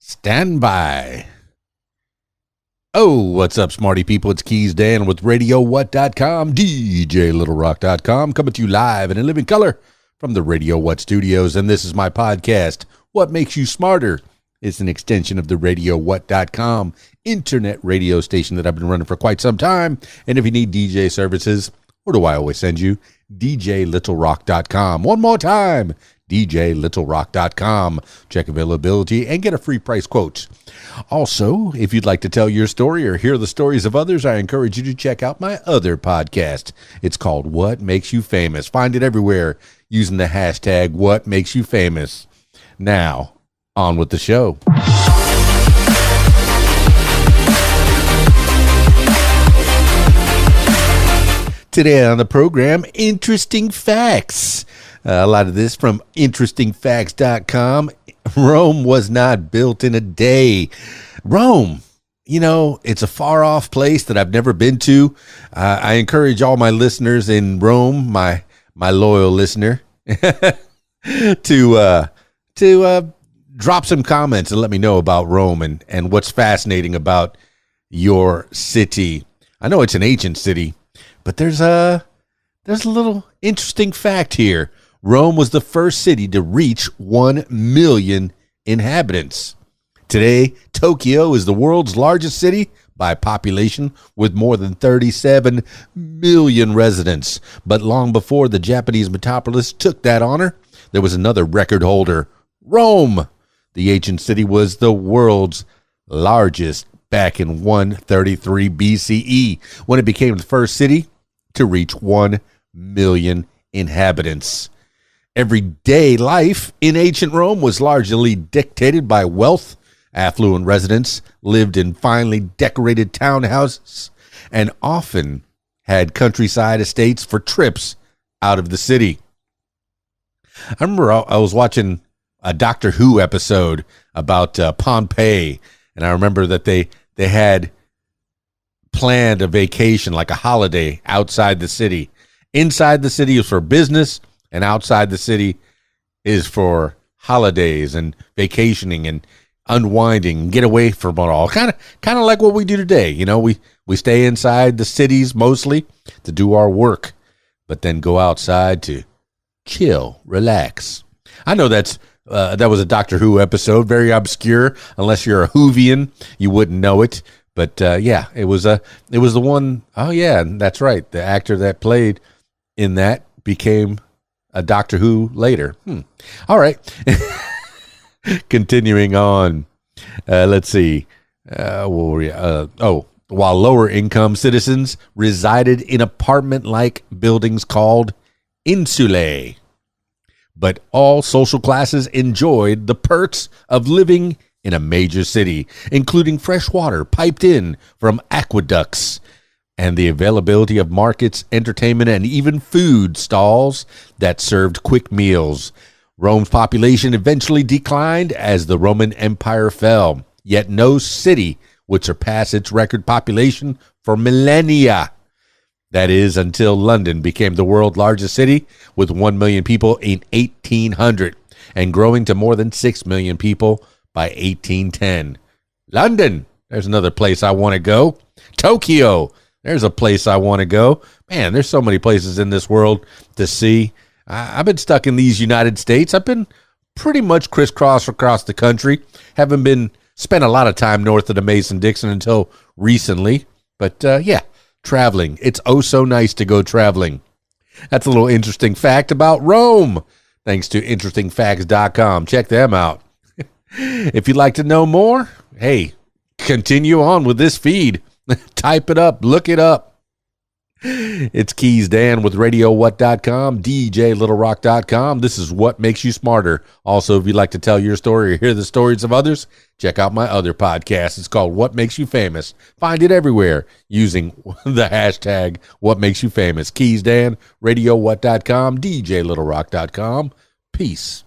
Stand by. Oh, what's up, smarty people? It's KeysDAN with RadioWhat.com, DJLittleRock.com, coming to you live and in living color from the Radio What studios. And this is my podcast, What Makes You Smarter? It's an extension of the RadioWhat.com internet radio station that I've been running for quite some time. And if you need DJ services, where do I always send you? DJLittleRock.com. One more time, DJLittleRock.com. Check availability and get a free price quote. Also, if you'd like to tell your story or hear the stories of others, I encourage you to check out my other podcast. It's called What Makes You Famous. Find it everywhere using the hashtag What Makes You Famous. Now, on with the show. Today on the program, interesting facts. A lot of this from interestingfacts.com. Rome was not built in a day. Rome, you know, it's a far off place that I've never been to. I encourage all my listeners in Rome, my loyal listener, to drop some comments and let me know about Rome and what's fascinating about your city. I know it's an ancient city, but there's a little interesting fact here. Rome was the first city to reach 1 million inhabitants. Today, Tokyo is the world's largest city by population with more than 37 million residents. But long before the Japanese metropolis took that honor, there was another record holder, Rome. The ancient city was the world's largest back in 133 BCE, when it became the first city to reach 1 million inhabitants. Everyday life in ancient Rome was largely dictated by wealth. Affluent residents lived in finely decorated townhouses and often had countryside estates for trips out of the city. I remember I was watching a Doctor Who episode about Pompeii, and I remember that they had planned a vacation, like a holiday, outside the city. Inside the city is for business, and outside the city is for holidays and vacationing and unwinding, get away from it all. Kind of like what we do today. You know, we stay inside the cities mostly to do our work, but then go outside to chill, relax. I know that was a Doctor Who episode, very obscure. Unless you're a Whovian, you wouldn't know it. But yeah, it was the one. Oh yeah, that's right. The actor that played in that became a Doctor Who later. All right. Continuing on. Let's see. While lower income citizens resided in apartment-like buildings called insulae. But all social classes enjoyed the perks of living in a major city, including fresh water piped in from aqueducts and the availability of markets, entertainment, and even food stalls that served quick meals. Rome's population eventually declined as the Roman Empire fell, yet no city would surpass its record population for millennia. That is, until London became the world's largest city with 1 million people in 1800 and growing to more than 6 million people by 1810. London, there's another place I want to go. Tokyo, there's a place I want to go. Man, there's so many places in this world to see. I've been stuck in these United States. I've been pretty much crisscross across the country. Haven't spent a lot of time north of the Mason-Dixon until recently. But yeah, traveling. It's oh so nice to go traveling. That's a little interesting fact about Rome. Thanks to interestingfacts.com. Check them out. If you'd like to know more, hey, continue on with this feed. Type it up. Look it up. It's KeysDAN with RadioWhat.com, DJLittleRock.com. This is What Makes You Smarter. Also, if you'd like to tell your story or hear the stories of others, check out my other podcast. It's called What Makes You Famous. Find it everywhere using the hashtag What Makes You Famous. KeysDAN, RadioWhat.com, DJLittleRock.com. Peace.